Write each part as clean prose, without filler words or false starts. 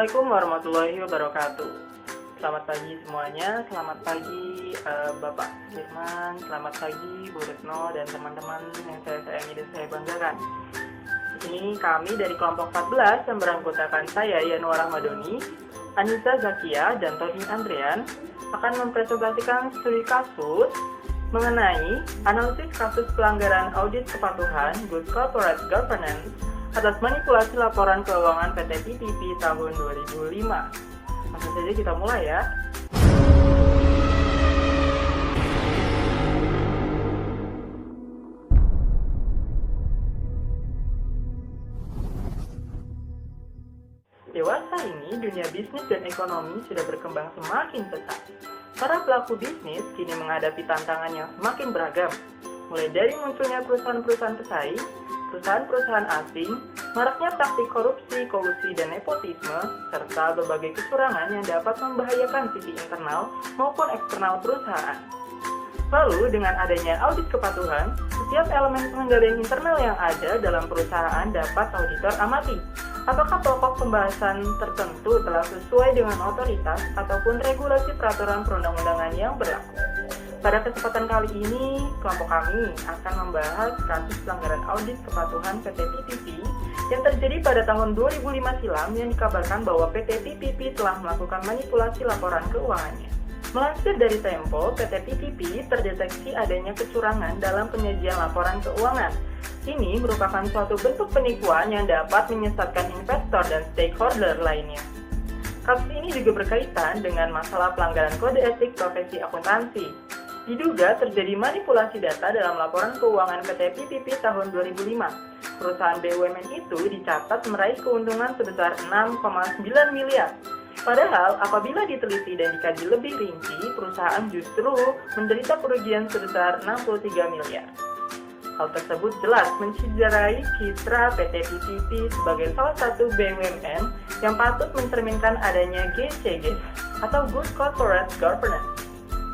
Assalamualaikum warahmatullahi wabarakatuh. Selamat pagi semuanya, selamat pagi Bapak Firman, selamat pagi Bu Retno dan teman-teman yang saya sayangi dan saya banggakan. Di sini kami dari kelompok 14 yang beranggotakan saya Yanuar Ahmadoni, Anissa Zakia, dan Tony Andrian akan mempresentasikan studi kasus mengenai analisis kasus pelanggaran audit kepatuhan Good Corporate Governance atas manipulasi laporan keuangan PT PPP tahun 2005. Langsung saja kita mulai ya. Dewasa ini, dunia bisnis dan ekonomi sudah berkembang semakin pesat. Para pelaku bisnis kini menghadapi tantangan yang semakin beragam, mulai dari munculnya perusahaan-perusahaan pesaing, perusahaan-perusahaan asing, maraknya praktik korupsi, kolusi, dan nepotisme, serta berbagai kecurangan yang dapat membahayakan sisi internal maupun eksternal perusahaan. Lalu, dengan adanya audit kepatuhan, setiap elemen pengendalian internal yang ada dalam perusahaan dapat auditor amati. Apakah pokok pembahasan tertentu telah sesuai dengan otoritas ataupun regulasi peraturan perundang-undangan yang berlaku. Pada kesempatan kali ini, kelompok kami akan membahas kasus pelanggaran audit kepatuhan PT PPP yang terjadi pada tahun 2005 silam yang dikabarkan bahwa PT PPP telah melakukan manipulasi laporan keuangannya. Melansir dari Tempo, PT PPP terdeteksi adanya kecurangan dalam penyajian laporan keuangan. Ini merupakan suatu bentuk penipuan yang dapat menyesatkan investor dan stakeholder lainnya. Kasus ini juga berkaitan dengan masalah pelanggaran kode etik profesi akuntansi. Diduga terjadi manipulasi data dalam laporan keuangan PT PPP tahun 2005. Perusahaan BUMN itu dicatat meraih keuntungan sebesar 6,9 miliar. Padahal apabila diteliti dan dikaji lebih rinci, perusahaan justru menderita kerugian sebesar 63 miliar. Hal tersebut jelas menciderai citra PT PPP sebagai salah satu BUMN yang patut mencerminkan adanya GCG atau Good Corporate Governance.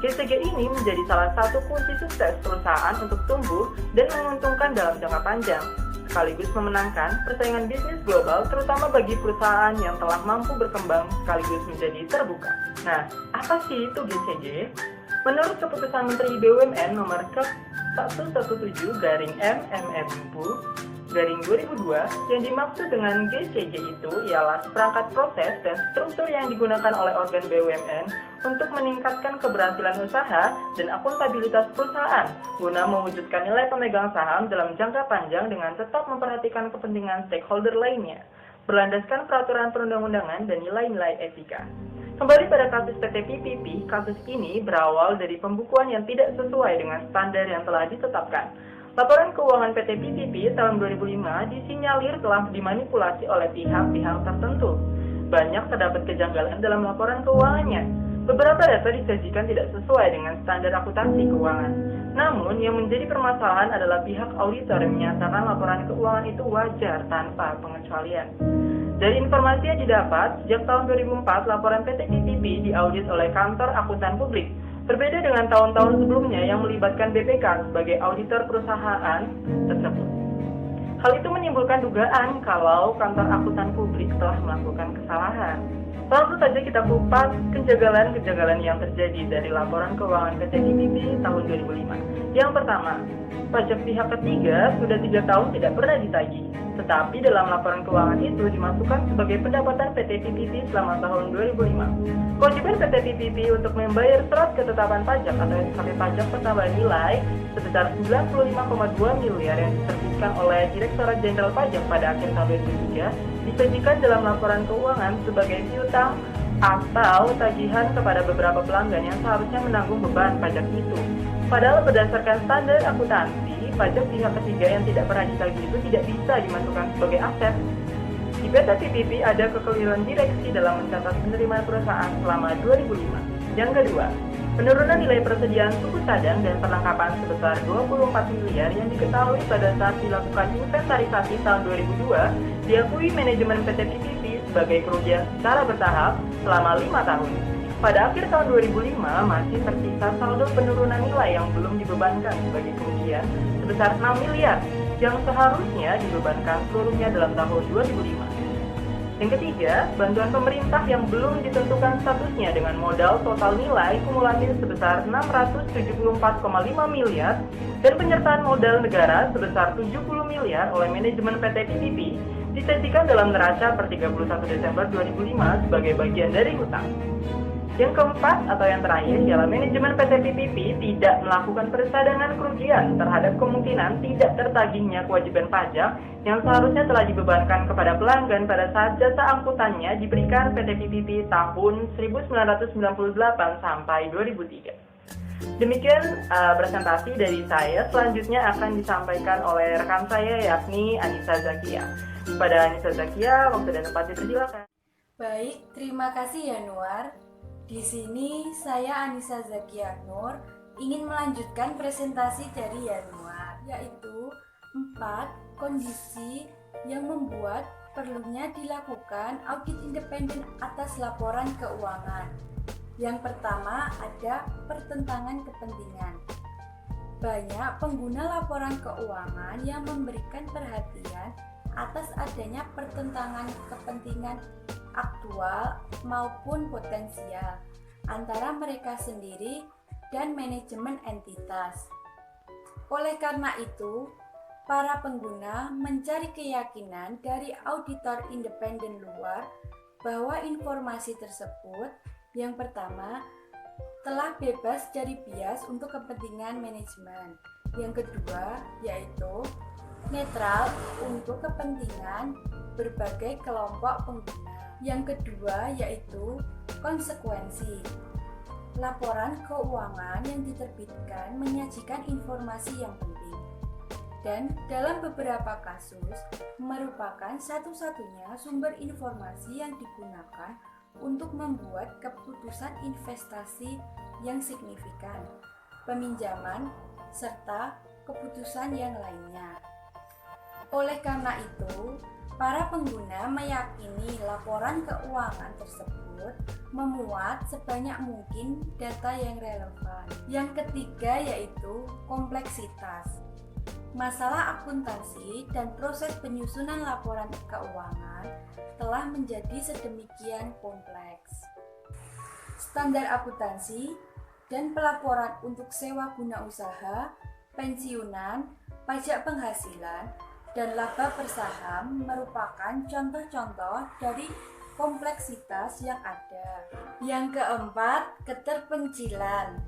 GCG ini menjadi salah satu kunci sukses perusahaan untuk tumbuh dan menguntungkan dalam jangka panjang, sekaligus memenangkan persaingan bisnis global terutama bagi perusahaan yang telah mampu berkembang sekaligus menjadi terbuka. Nah, apa sih itu GCG? Menurut keputusan Menteri BUMN nomor Ke-117-MMMU/2002, yang dimaksud dengan GCG itu ialah seperangkat proses dan struktur yang digunakan oleh organ BUMN untuk meningkatkan keberhasilan usaha dan akuntabilitas perusahaan guna mewujudkan nilai pemegang saham dalam jangka panjang dengan tetap memperhatikan kepentingan stakeholder lainnya, berlandaskan peraturan perundang-undangan dan nilai-nilai etika. Kembali pada kasus PT PPP, kasus ini berawal dari pembukuan yang tidak sesuai dengan standar yang telah ditetapkan. Laporan keuangan PT PPP tahun 2005 disinyalir telah dimanipulasi oleh pihak-pihak tertentu. Banyak terdapat kejanggalan dalam laporan keuangannya. Beberapa data disajikan tidak sesuai dengan standar akuntansi keuangan. Namun, yang menjadi permasalahan adalah pihak auditor yang menyatakan laporan keuangan itu wajar tanpa pengecualian. Dari informasi yang didapat, sejak tahun 2004, laporan PT PPP diaudit oleh Kantor Akuntan Publik. Berbeda dengan tahun-tahun sebelumnya yang melibatkan BPK sebagai auditor perusahaan tersebut. Hal itu menimbulkan dugaan kalau Kantor Akuntan Publik telah melakukan kesalahan. Langsung saja kita kupas kejanggalan-kejanggalan yang terjadi dari laporan keuangan PT PPP tahun 2005. Yang pertama, pajak pihak ketiga sudah 3 tahun tidak pernah ditagih. Tetapi dalam laporan keuangan itu dimasukkan sebagai pendapatan PT PPP selama tahun 2005. Kewajiban PT PPP untuk membayar surat ketetapan pajak atau SKP pajak pertambahan nilai sebesar 95,2 miliar yang diterbitkan oleh Direktorat Jenderal Pajak pada akhir tahun 2003 disajikan dalam laporan keuangan sebagai piutang atau tagihan kepada beberapa pelanggan yang seharusnya menanggung beban pajak itu. Padahal berdasarkan standar akuntansi, pajak pihak ketiga yang tidak pernah ditagih itu tidak bisa dimasukkan sebagai aset. Di PT PPP ada kekeliruan direksi dalam mencatat penerimaan perusahaan selama 2005. Yang kedua, penurunan nilai persediaan suku cadang dan perlengkapan sebesar 24 miliar yang diketahui pada saat dilakukan inventarisasi tahun 2002 diakui manajemen PT PPP sebagai kerugian secara bertahap selama 5 tahun. Pada akhir tahun 2005 masih tersisa saldo penurunan nilai yang belum dibebankan sebagai kerugian sebesar 6 miliar yang seharusnya dibebankan seluruhnya dalam tahun 2005. Yang ketiga, bantuan pemerintah yang belum ditentukan statusnya dengan modal total nilai kumulatif sebesar 674,5 miliar dan penyertaan modal negara sebesar 70 miliar oleh manajemen PT PTP disajikan dalam neraca per 31 Desember 2005 sebagai bagian dari hutang. Yang keempat atau yang terakhir ialah manajemen PT PTP tidak melakukan persadangan kerugian terhadap kemungkinan tidak tertagihnya kewajiban pajak yang seharusnya telah dibebankan kepada pelanggan pada saat jasa angkutannya diberikan PT PTP tahun 1998 sampai 2003. Demikian presentasi dari saya. Selanjutnya akan disampaikan oleh rekan saya yakni Anissa Zakia. Kepada Anissa Zakia, waktu dan tempat dipersilakan. Baik, terima kasih Yanuar. Di sini saya Anissa Zakia Nur ingin melanjutkan presentasi dari Yanuar, yaitu 4 kondisi yang membuat perlunya dilakukan audit independen atas laporan keuangan. Yang pertama ada pertentangan kepentingan. Banyak pengguna laporan keuangan yang memberikan perhatian atas adanya pertentangan kepentingan aktual maupun potensial antara mereka sendiri dan manajemen entitas. Oleh karena itu, para pengguna mencari keyakinan dari auditor independen luar bahwa informasi tersebut yang pertama telah bebas dari bias untuk kepentingan manajemen. Yang kedua yaitu netral untuk kepentingan berbagai kelompok pengguna. Yang kedua yaitu konsekuensi. Laporan keuangan yang diterbitkan menyajikan informasi yang penting dan dalam beberapa kasus merupakan satu-satunya sumber informasi yang digunakan untuk membuat keputusan investasi yang signifikan, peminjaman, serta keputusan yang lainnya. Oleh karena itu, para pengguna meyakini laporan keuangan tersebut memuat sebanyak mungkin data yang relevan. Yang ketiga yaitu kompleksitas. Masalah akuntansi dan proses penyusunan laporan keuangan telah menjadi sedemikian kompleks. Standar akuntansi dan pelaporan untuk sewa guna usaha, pensiunan, pajak penghasilan, dan laba bersaham merupakan contoh-contoh dari kompleksitas yang ada. Yang keempat, keterpencilan.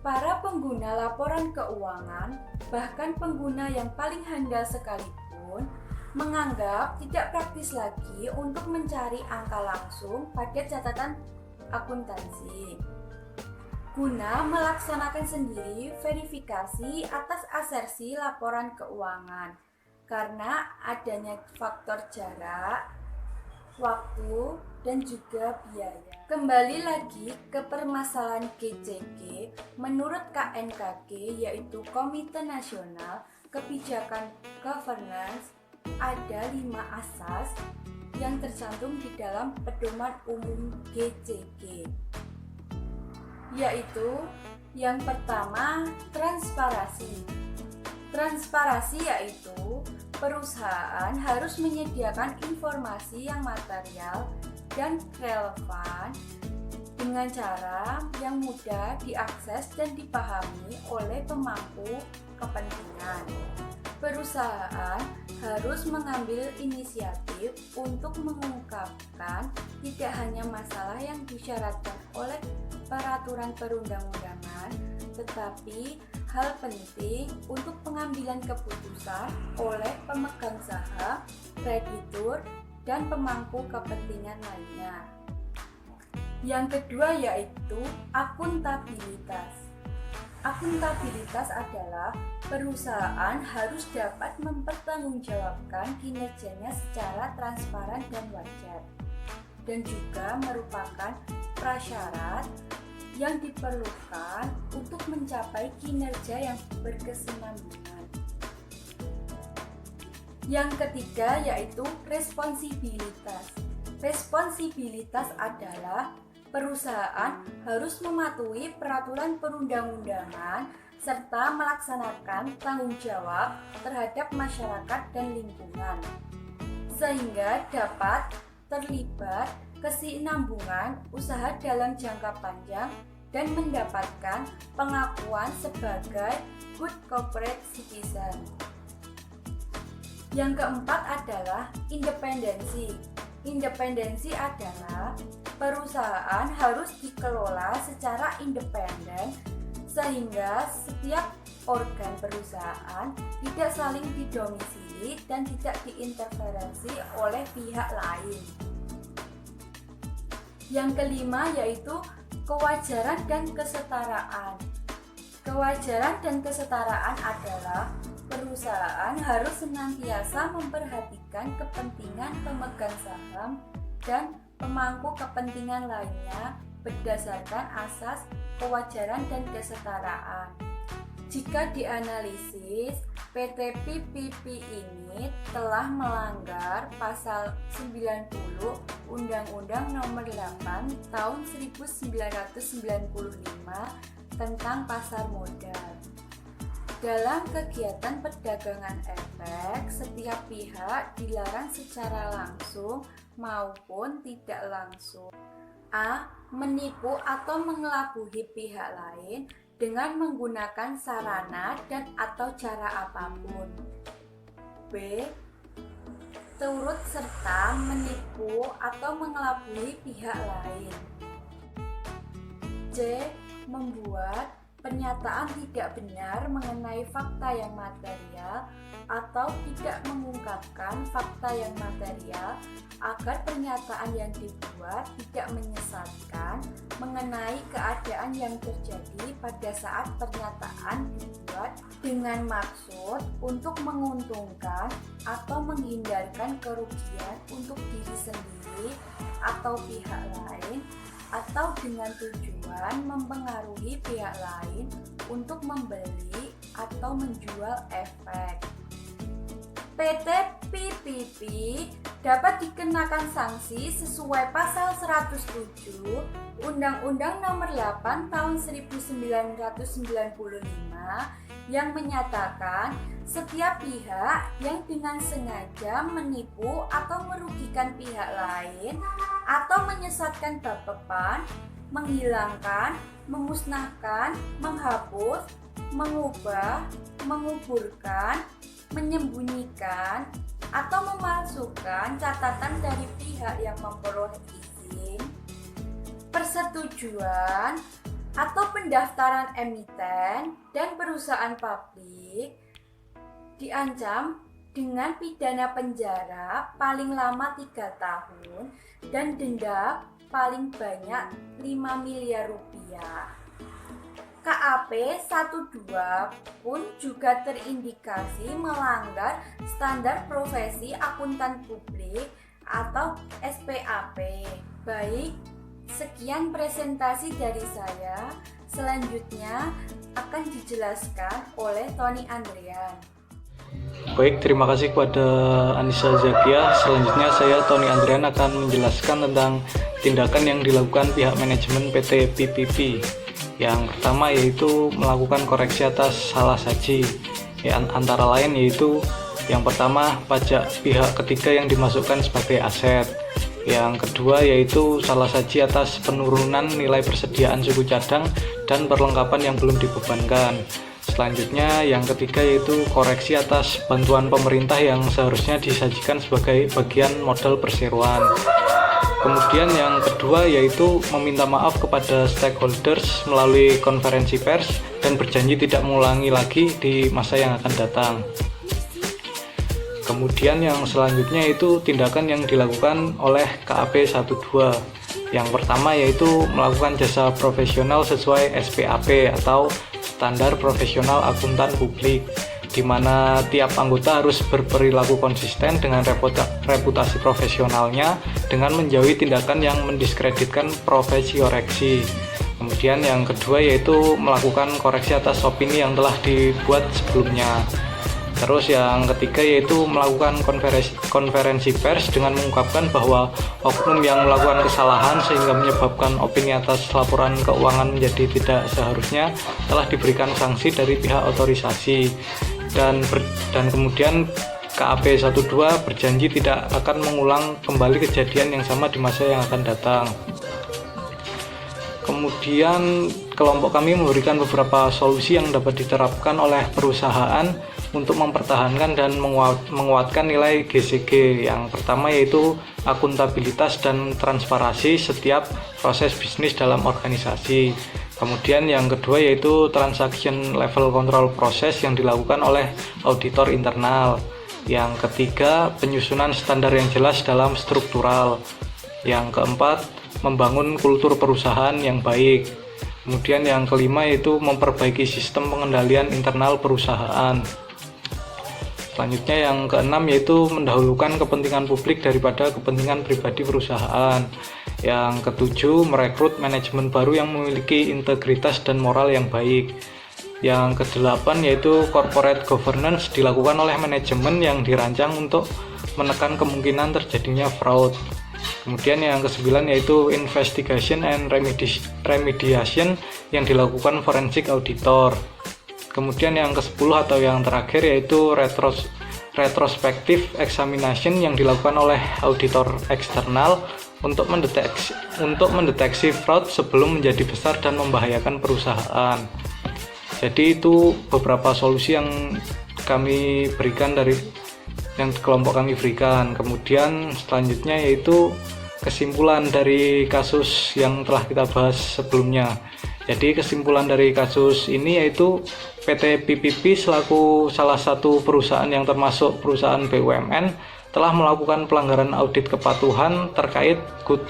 Para pengguna laporan keuangan, bahkan pengguna yang paling handal sekalipun, menganggap tidak praktis lagi untuk mencari angka langsung pada catatan akuntansi guna melaksanakan sendiri verifikasi atas asersi laporan keuangan karena adanya faktor jarak, waktu, dan juga biaya. Kembali lagi ke permasalahan GCG, menurut KNKG yaitu Komite Nasional Kebijakan Governance, ada 5 asas yang tercantum di dalam Pedoman Umum GCG, yaitu yang pertama transparansi. Transparansi yaitu perusahaan harus menyediakan informasi yang material dan relevan dengan cara yang mudah diakses dan dipahami oleh pemangku kepentingan. Perusahaan harus mengambil inisiatif untuk mengungkapkan tidak hanya masalah yang disyaratkan oleh peraturan perundang-undangan, tetapi hal penting untuk pengambilan keputusan oleh pemegang saham, kreditur, dan pemangku kepentingan lainnya. Yang kedua yaitu akuntabilitas. Akuntabilitas adalah perusahaan harus dapat mempertanggungjawabkan kinerjanya secara transparan dan wajar, dan juga merupakan prasyarat yang diperlukan untuk mencapai kinerja yang berkesinambungan. Yang ketiga yaitu responsibilitas. Responsibilitas adalah perusahaan harus mematuhi peraturan perundang-undangan serta melaksanakan tanggung jawab terhadap masyarakat dan lingkungan. sehingga dapat terlibat kesinambungan usaha dalam jangka panjang dan mendapatkan pengakuan sebagai good corporate citizen. Yang keempat adalah independensi. Independensi adalah perusahaan harus dikelola secara independen sehingga setiap organ perusahaan tidak saling didomisili dan tidak diinterferensi oleh pihak lain. Yang kelima yaitu kewajaran dan kesetaraan. Kewajaran dan kesetaraan adalah perusahaan harus senantiasa memperhatikan kepentingan pemegang saham dan pemangku kepentingan lainnya berdasarkan asas kewajaran dan kesetaraan. Jika dianalisis, PT PPP ini telah melanggar pasal 90 Undang-Undang Nomor 8 Tahun 1995 tentang pasar modal. Dalam kegiatan perdagangan efek, setiap pihak dilarang secara langsung maupun tidak langsung. A. Menipu atau mengelabui pihak lain dengan menggunakan sarana dan atau cara apapun. B. Turut serta menipu atau mengelabui pihak lain. C. Membuat pernyataan tidak benar mengenai fakta yang material atau tidak mengungkapkan fakta yang material agar pernyataan yang dibuat tidak menyesatkan mengenai keadaan yang terjadi pada saat pernyataan dibuat dengan maksud untuk menguntungkan atau menghindarkan kerugian untuk diri sendiri atau pihak lain atau dengan tujuan mempengaruhi pihak lain untuk membeli atau menjual efek. PT PPP dapat dikenakan sanksi sesuai pasal 107 Undang-Undang Nomor 8 Tahun 1995 yang menyatakan setiap pihak yang dengan sengaja menipu atau merugikan pihak lain atau menyesatkan bapepan, menghilangkan, memusnahkan, menghapus, mengubah, menguburkan, menyembunyikan, atau memalsukan catatan dari pihak yang memperoleh izin, persetujuan, atau pendaftaran emiten dan perusahaan publik diancam dengan pidana penjara paling lama 3 tahun dan denda paling banyak 5 miliar rupiah. KAP 12 pun juga terindikasi melanggar standar profesi akuntan publik atau SPAP. Baik, sekian presentasi dari saya. Selanjutnya akan dijelaskan oleh Tony Andrian. Baik, terima kasih kepada Anissa Zakia. Selanjutnya saya Tony Andrian akan menjelaskan tentang tindakan yang dilakukan pihak manajemen PT PPP. Yang pertama yaitu melakukan koreksi atas salah saji. Antara lain yaitu yang pertama pajak pihak ketiga yang dimasukkan sebagai aset. Yang kedua yaitu salah saji atas penurunan nilai persediaan suku cadang dan perlengkapan yang belum dibebankan. Selanjutnya yang ketiga yaitu koreksi atas bantuan pemerintah yang seharusnya disajikan sebagai bagian modal perseroan. Kemudian yang kedua yaitu meminta maaf kepada stakeholders melalui konferensi pers dan berjanji tidak mengulangi lagi di masa yang akan datang. Kemudian yang selanjutnya itu tindakan yang dilakukan oleh KAP 12. Yang pertama yaitu melakukan jasa profesional sesuai SPAP atau Standar Profesional Akuntan Publik, di mana tiap anggota harus berperilaku konsisten dengan reputasi profesionalnya dengan menjauhi tindakan yang mendiskreditkan profesi koreksi. Kemudian yang kedua yaitu melakukan koreksi atas opini yang telah dibuat sebelumnya. Terus yang ketiga yaitu melakukan konferensi pers dengan mengungkapkan bahwa oknum yang melakukan kesalahan sehingga menyebabkan opini atas laporan keuangan menjadi tidak seharusnya telah diberikan sanksi dari pihak otorisasi. Dan kemudian KAP 12 berjanji tidak akan mengulang kembali kejadian yang sama di masa yang akan datang. Kemudian kelompok kami memberikan beberapa solusi yang dapat diterapkan oleh perusahaan untuk mempertahankan dan menguatkan nilai GCG. Yang pertama yaitu akuntabilitas dan transparansi setiap proses bisnis dalam organisasi. Kemudian yang kedua yaitu transaction level control proses yang dilakukan oleh auditor internal. Yang ketiga, penyusunan standar yang jelas dalam struktural. Yang keempat, membangun kultur perusahaan yang baik. Kemudian yang kelima yaitu memperbaiki sistem pengendalian internal perusahaan. Selanjutnya yang keenam yaitu mendahulukan kepentingan publik daripada kepentingan pribadi perusahaan. Yang ketujuh, merekrut manajemen baru yang memiliki integritas dan moral yang baik. Yang kedelapan yaitu corporate governance dilakukan oleh manajemen yang dirancang untuk menekan kemungkinan terjadinya fraud. Kemudian yang kesembilan yaitu investigation and remediation yang dilakukan forensic auditor. Kemudian yang ke-10 atau yang terakhir yaitu retrospective examination yang dilakukan oleh auditor eksternal untuk mendeteksi fraud sebelum menjadi besar dan membahayakan perusahaan. Jadi itu beberapa solusi yang kami berikan yang kelompok kami berikan. Kemudian selanjutnya yaitu kesimpulan dari kasus yang telah kita bahas sebelumnya. Jadi kesimpulan dari kasus ini yaitu PT PPP selaku salah satu perusahaan yang termasuk perusahaan BUMN telah melakukan pelanggaran audit kepatuhan terkait good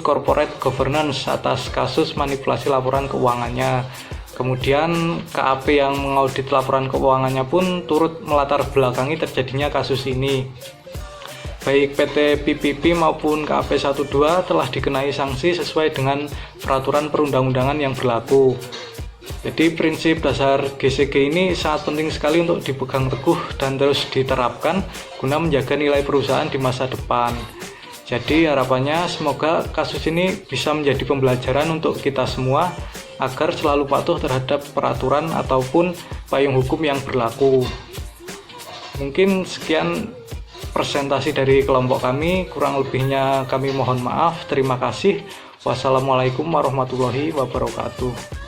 corporate governance atas kasus manipulasi laporan keuangannya. Kemudian KAP yang mengaudit laporan keuangannya pun turut melatar belakangi terjadinya kasus ini. Baik PT PPP maupun KAP 12 telah dikenai sanksi sesuai dengan peraturan perundang-undangan yang berlaku. Jadi prinsip dasar GCG ini sangat penting sekali untuk dipegang teguh dan terus diterapkan guna menjaga nilai perusahaan di masa depan. Jadi harapannya semoga kasus ini bisa menjadi pembelajaran untuk kita semua agar selalu patuh terhadap peraturan ataupun payung hukum yang berlaku. Mungkin sekian presentasi dari kelompok kami, kurang lebihnya kami mohon maaf. Terima kasih. Wassalamualaikum warahmatullahi wabarakatuh.